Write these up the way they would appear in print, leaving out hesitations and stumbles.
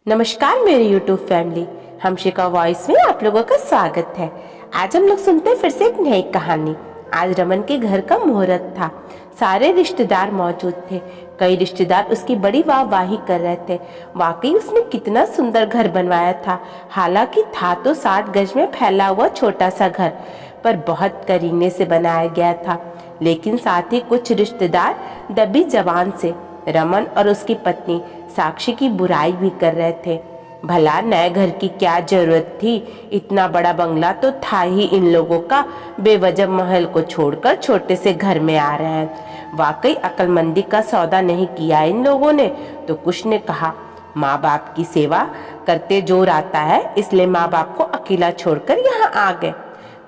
नमस्कार मेरी YouTube family, हमशिका voice में आप लोगों का स्वागत है। आज हम लोग सुनते हैं फिर से एक नई कहानी। आज रमन के घर का मुहूर्त था। सारे रिश्तेदार मौजूद थे। कई रिश्तेदार उसकी बड़ी वाहवाही कर रहे थे। वाकई उसने कितना सुंदर घर बनवाया था। हालांकि था तो 60 गज में फैला हुआ छोटा सा घर, पर बहुत करीने से बनाया गया था। लेकिन साथ ही कुछ रिश्तेदार दबी जबान से रमन और उसकी पत्नी साक्षी की बुराई भी कर रहे थे। भला नए घर की क्या जरूरत थी, इतना बड़ा बंगला तो था ही इन लोगों का। बेवजह महल को छोड़कर छोटे से घर में आ रहे हैं। वाकई अक्लमंदी का सौदा नहीं किया इन लोगों ने। तो कुछ ने कहा, माँ बाप की सेवा करते जोर आता है, इसलिए माँ बाप को अकेला छोड़कर यहाँ आ गए।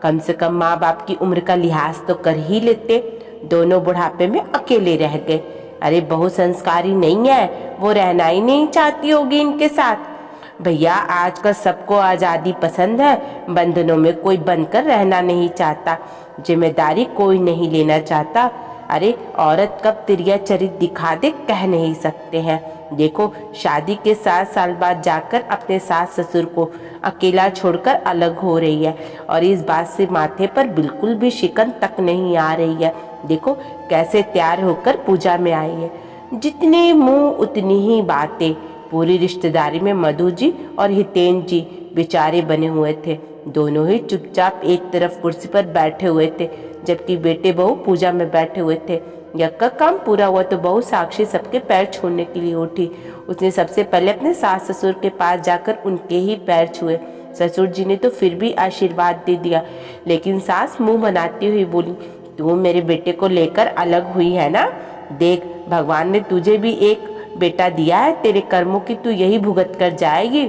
कम से कम माँ बाप की उम्र का लिहाज तो कर ही लेते। दोनों बुढ़ापे में अकेले रह गए। अरे बहु संस्कारी नहीं है, वो रहना ही नहीं चाहती होगी इनके साथ। भैया आजकल सबको आज़ादी पसंद है, बंधनों में कोई बंधकर रहना नहीं चाहता, जिम्मेदारी कोई नहीं लेना चाहता। अरे औरत कब तिरिया चरित दिखा दे कह नहीं सकते हैं। देखो शादी के 7 साल बाद जाकर अपने सास ससुर को अकेला छोड़कर अलग हो रही है, और इस बात से माथे पर बिल्कुल भी शिकन तक नहीं आ रही है। देखो कैसे तैयार होकर पूजा में आई है। जितने मुंह उतनी ही बातें। पूरी रिश्तेदारी में मधु जी और हितेन जी बेचारे बने हुए थे। दोनों ही चुपचाप एक तरफ कुर्सी पर बैठे हुए थे, जबकि बेटे बहू पूजा में बैठे हुए थे। यज्ञ का काम पूरा हुआ तो बहू साक्षी सबके पैर छूने के लिए उठी। उसने सबसे पहले अपने सास ससुर के पास जाकर उनके ही पैर छुए। ससुर जी ने तो फिर भी आशीर्वाद दे दिया, लेकिन सास मुंह बनाती हुई बोली, तू मेरे बेटे को लेकर अलग हुई है ना। देख भगवान ने तुझे भी एक बेटा दिया है, तेरे कर्मों की तू यही भुगत कर जाएगी।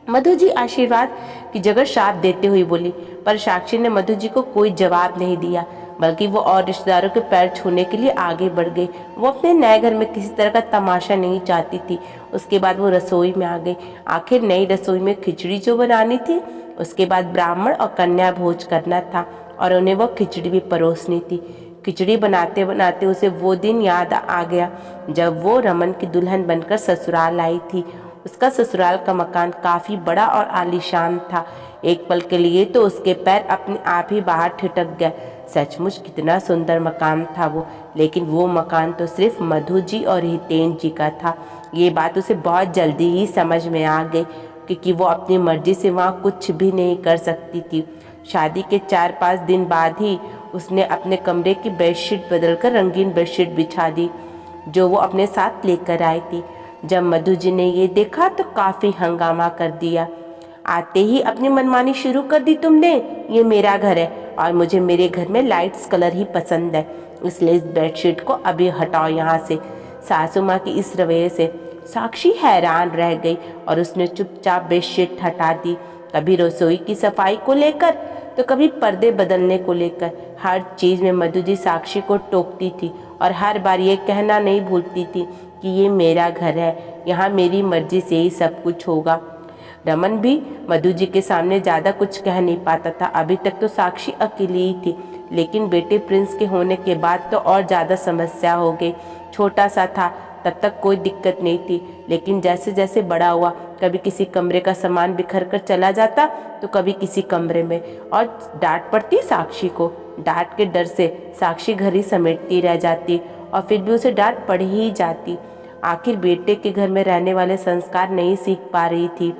मधु जी आशीर्वाद की जगह श्राप देते हुए बोली, पर साक्षी ने मधु जी को कोई जवाब नहीं दिया, बल्कि वो और रिश्तेदारों के पैर छूने के लिए आगे बढ़ गई। वो अपने नए घर में किसी तरह का तमाशा नहीं चाहती थी। उसके बाद वो रसोई में आ गई। आखिर नई रसोई में खिचड़ी जो बनानी थी, उसके बाद ब्राह्मण और कन्या भोज करना था, और उन्हें वो खिचड़ी भी परोसनी थी। खिचड़ी बनाते बनाते उसे वो दिन याद आ गया जब वो रमन की दुल्हन बनकर ससुराल आई थी। उसका ससुराल का मकान काफ़ी बड़ा और आलीशान था। एक पल के लिए तो उसके पैर अपने आप ही बाहर ठिठक गए। सचमुच कितना सुंदर मकान था वो। लेकिन वो मकान तो सिर्फ मधु जी और हितेन जी का था। ये बात उसे बहुत जल्दी ही समझ में आ गई, क्योंकि वो अपनी मर्जी से वहाँ कुछ भी नहीं कर सकती थी। शादी के 4-5 दिन बाद ही उसने अपने कमरे की बेडशीट बदलकर रंगीन बेडशीट बिछा दी, जो वो अपने साथ लेकर आई थी। जब मधु जी ने ये देखा तो काफ़ी हंगामा कर दिया। आते ही अपनी मनमानी शुरू कर दी तुमने। ये मेरा घर है और मुझे मेरे घर में लाइट्स कलर ही पसंद है, इसलिए इस बेडशीट को अभी हटाओ यहाँ से। सासू माँ की इस रवैये से साक्षी हैरान रह गई और उसने चुपचाप बेडशीट हटा दी। कभी रसोई की सफाई को लेकर तो कभी पर्दे बदलने को लेकर। हर चीज़ में मधु जी साक्षी को टोकती थी और हर बार ये कहना नहीं भूलती थी कि ये मेरा घर है, यहाँ मेरी मर्जी से ही सब कुछ होगा। रमन भी मधु जी के सामने ज़्यादा कुछ कह नहीं पाता था। अभी तक तो साक्षी अकेली ही थी, लेकिन बेटे प्रिंस के होने के बाद तो और ज़्यादा समस्या हो गई। छोटा सा था तब तक कोई दिक्कत नहीं थी, लेकिन जैसे जैसे बड़ा हुआ, कभी किसी कमरे का सामान बिखर कर चला जाता तो कभी किसी कमरे में, और डांट पड़ती साक्षी को। डांट के डर से साक्षी घर ही समेटती रह जाती और फिर भी उसे डांट पड़ ही जाती। आखिर बेटे के घर में रहने वाले संस्कार नहीं सीख पा रही थी।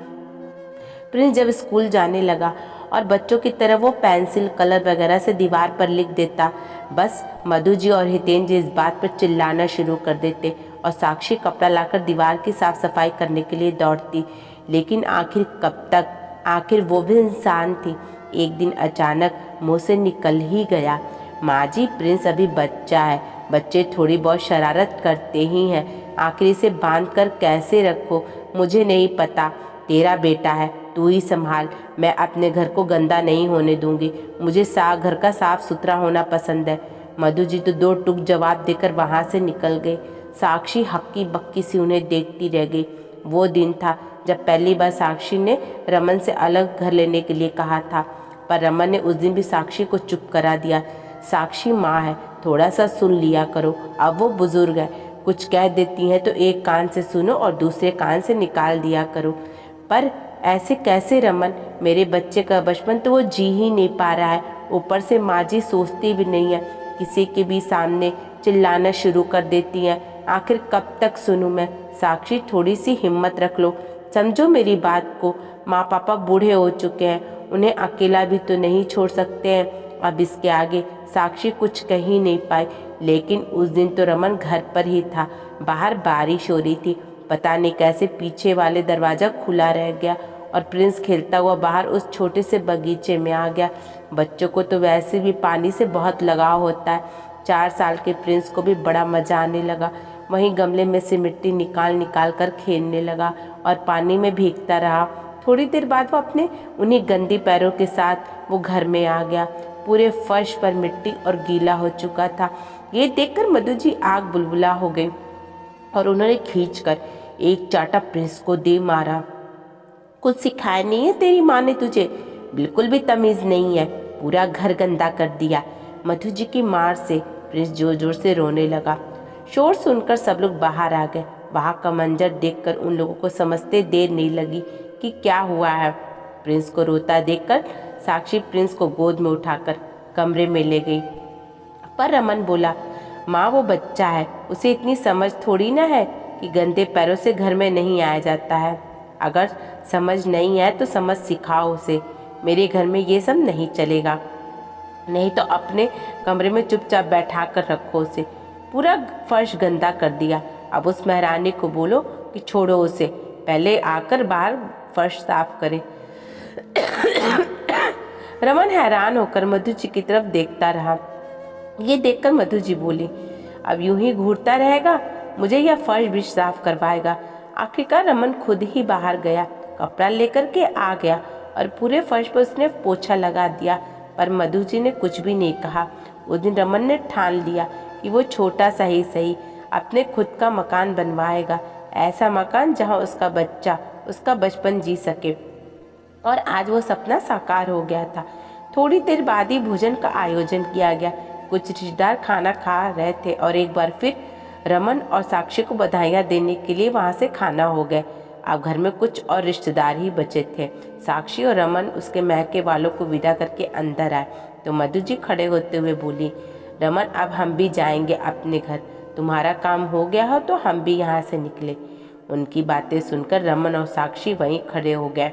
प्रिंस जब स्कूल जाने लगा और बच्चों की तरह वो पेंसिल कलर वगैरह से दीवार पर लिख देता, बस मधु जी और हितेन जी इस बात पर चिल्लाना शुरू कर देते और साक्षी कपड़ा लाकर दीवार की साफ सफाई करने के लिए दौड़ती। लेकिन आखिर कब तक? आखिर वो भी इंसान थी। एक दिन अचानक मुंह से निकल ही गया, माँ जी प्रिंस अभी बच्चा है, बच्चे थोड़ी बहुत शरारत करते ही हैं, आखिर इसे बांध कर कैसे रखो। मुझे नहीं पता, तेरा बेटा है, तू ही संभाल। मैं अपने घर को गंदा नहीं होने दूंगी। मुझे घर का साफ सुथरा होना पसंद है। मधु जी तो 2 टूक जवाब देकर वहाँ से निकल गई। साक्षी हक्की बक्की सी उन्हें देखती रह गई। वो दिन था जब पहली बार साक्षी ने रमन से अलग घर लेने के लिए कहा था, पर रमन ने उस दिन भी साक्षी को चुप करा दिया। साक्षी माँ है, थोड़ा सा सुन लिया करो, अब वो बुजुर्ग है। कुछ कह देती हैं तो एक कान से सुनो और दूसरे कान से निकाल दिया करो। पर ऐसे कैसे रमन, मेरे बच्चे का बचपन तो वो जी ही नहीं पा रहा है, ऊपर से माँ जी सोचती भी नहीं है, किसी के भी सामने चिल्लाना शुरू कर देती हैं। आखिर कब तक सुनूं मैं? साक्षी, थोड़ी सी हिम्मत रख लो, समझो मेरी बात को। माँ पापा बूढ़े हो चुके हैं, उन्हें अकेला भी तो नहीं छोड़ सकते हैं। अब इसके आगे साक्षी कुछ कह ही नहीं पाई। लेकिन उस दिन तो रमन घर पर ही था। बाहर बारिश हो रही थी, पता नहीं कैसे पीछे वाले दरवाज़ा खुला रह गया और प्रिंस खेलता हुआ बाहर उस छोटे से बगीचे में आ गया। बच्चों को तो वैसे भी पानी से बहुत लगाव होता है। 4 साल के प्रिंस को भी बड़ा मज़ा आने लगा। वहीं गमले में से मिट्टी निकाल निकाल कर खेलने लगा और पानी में भीगता रहा। थोड़ी देर बाद वो अपने उन्हीं गंदी पैरों के साथ वो घर में आ गया। पूरे फर्श पर मिट्टी और गीला हो चुका था। ये देखकर मधु जी आग बुलबुला हो गई और उन्होंने खींचकर एक चाटा प्रिंस को दे मारा। कुछ सिखाया नहीं है तेरी माँ ने तुझे? बिल्कुल भी तमीज़ नहीं है, पूरा घर गंदा कर दिया। मधु जी की मार से प्रिंस जोर जोर से रोने लगा। शोर सुनकर सब लोग बाहर आ गए। वहाँ का मंजर देखकर उन लोगों को समझते देर नहीं लगी कि क्या हुआ है। प्रिंस को रोता देखकर साक्षी प्रिंस को गोद में उठाकर कमरे में ले गई। पर रमन बोला, माँ वो बच्चा है, उसे इतनी समझ थोड़ी ना है कि गंदे पैरों से घर में नहीं आया जाता है। अगर समझ नहीं है तो समझ सिखाओ उसे। मेरे घर में ये सब नहीं चलेगा, नहीं तो अपने कमरे में चुपचाप बैठा कर रखो उसे। पूरा फर्श गंदा कर दिया। अब उस महारानी को बोलो कि छोड़ो उसे, पहले आकर बाहर फर्श साफ करे। रमन हैरान होकर मधु जी की तरफ देखता रहा। ये देखकर मधु जी बोली, अब यूं ही घूरता रहेगा, मुझे यह फर्श भी साफ करवाएगा। आखिरकार रमन खुद ही बाहर गया, कपड़ा लेकर के आ गया और पूरे फर्श पर उसने पोछा लगा दिया। पर मधु जी ने कुछ भी नहीं कहा। उस दिन रमन ने ठान लिया कि वो छोटा सा ही सही अपने खुद का मकान बनवाएगा, ऐसा मकान जहां उसका बच्चा उसका बचपन जी सके। और आज वो सपना साकार हो गया था। थोड़ी देर बाद ही भोजन का आयोजन किया गया। कुछ रिश्तेदार खाना खा रहे थे और एक बार फिर रमन और साक्षी को बधाइयाँ देने के लिए वहाँ से खाना हो गए। अब घर में कुछ और रिश्तेदार ही बचे थे। साक्षी और रमन उसके मैके वालों को विदा करके अंदर आए तो मधु जी खड़े होते हुए बोली, रमन अब हम भी जाएंगे अपने घर, तुम्हारा काम हो गया हो तो हम भी यहाँ से निकले। उनकी बातें सुनकर रमन और साक्षी वहीं खड़े हो गए।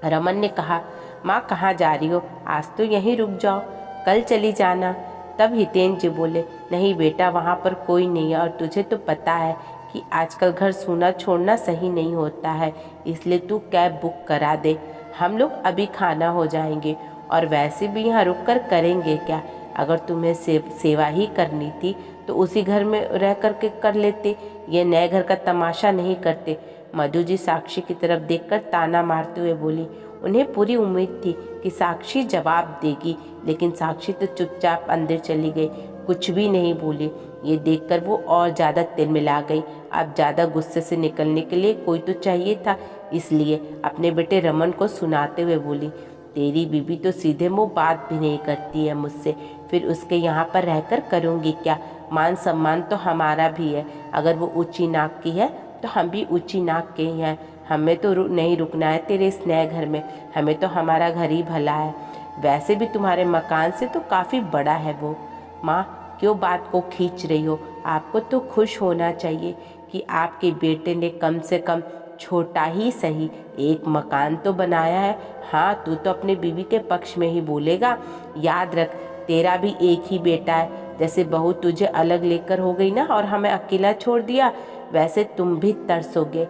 रमन ने कहा, माँ कहाँ जा रही हो? आज तो यहीं रुक जाओ, कल चली जाना। तब हितेन जी बोले, नहीं बेटा, वहाँ पर कोई नहीं है और तुझे तो पता है कि आजकल घर सूना छोड़ना सही नहीं होता है, इसलिए तू कैब बुक करा दे, हम लोग अभी खाना हो जाएंगे और वैसे भी यहाँ रुक कर करेंगे क्या? अगर तुम्हें सेवा ही करनी थी तो उसी घर में रह कर के कर लेते, ये नए घर का तमाशा नहीं करते। मधु जी साक्षी की तरफ देखकर ताना मारते हुए बोली। उन्हें पूरी उम्मीद थी कि साक्षी जवाब देगी, लेकिन साक्षी तो चुपचाप अंदर चली गई, कुछ भी नहीं बोली। ये देखकर वो और ज़्यादा तिलमिला गई। अब ज़्यादा गुस्से से निकलने के लिए कोई तो चाहिए था, इसलिए अपने बेटे रमन को सुनाते हुए बोली, तेरी बीबी तो सीधे मुँह बात भी नहीं करती है मुझसे, फिर उसके यहाँ पर रहकर करूँगी क्या? मान सम्मान तो हमारा भी है, अगर वो ऊंची नाक की है तो हम भी ऊंची नाक के ही हैं। हमें तो नहीं रुकना है तेरे इस नए घर में, हमें तो हमारा घर ही भला है। वैसे भी तुम्हारे मकान से तो काफ़ी बड़ा है वो। माँ क्यों बात को खींच रही हो? आपको तो खुश होना चाहिए कि आपके बेटे ने कम से कम छोटा ही सही एक मकान तो बनाया है। हाँ, तू तो अपने बीवी के पक्ष में ही बोलेगा। याद रख, तेरा भी एक ही बेटा है। जैसे बहू तुझे अलग लेकर हो गई ना और हमें अकेला छोड़ दिया, वैसे तुम भी तरसोगे।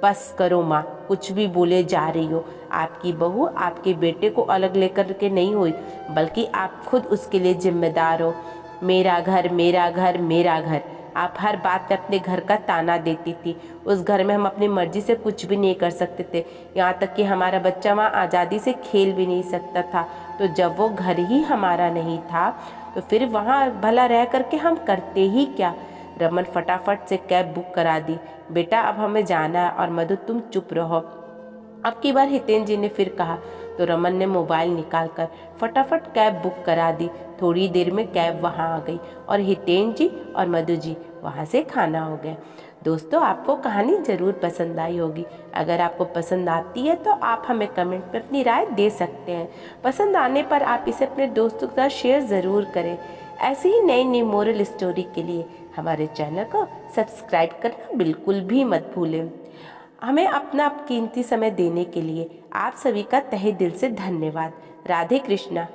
बस करो माँ, कुछ भी बोले जा रही हो। आपकी बहू आपके बेटे को अलग लेकर के नहीं हुई, बल्कि आप खुद उसके लिए जिम्मेदार हो। मेरा घर मेरा घर मेरा घर, आप हर बात पे अपने घर का ताना देती थी। उस घर में हम अपनी मर्जी से कुछ भी नहीं कर सकते थे, यहाँ तक कि हमारा बच्चा वहाँ आज़ादी से खेल भी नहीं सकता था। तो जब वो घर ही हमारा नहीं था तो फिर वहाँ भला रह करके हम करते ही क्या? रमन फटाफट से कैब बुक करा दी। बेटा अब हमें जाना है और मधु तुम चुप रहो। अब की बार हितेन जी ने फिर कहा तो रमन ने मोबाइल निकालकर फटाफट कैब बुक करा दी। थोड़ी देर में कैब वहां आ गई और हितेन जी और मधु जी वहाँ से खाना हो गया। दोस्तों, आपको कहानी ज़रूर पसंद आई होगी। अगर आपको पसंद आती है तो आप हमें कमेंट में अपनी राय दे सकते हैं। पसंद आने पर आप इसे अपने दोस्तों के साथ शेयर ज़रूर करें। ऐसी ही नई नई मोरल स्टोरी के लिए हमारे चैनल को सब्सक्राइब करना बिल्कुल भी मत भूलें। हमें अपना कीमती समय देने के लिए आप सभी का तहे दिल से धन्यवाद। राधे कृष्णा।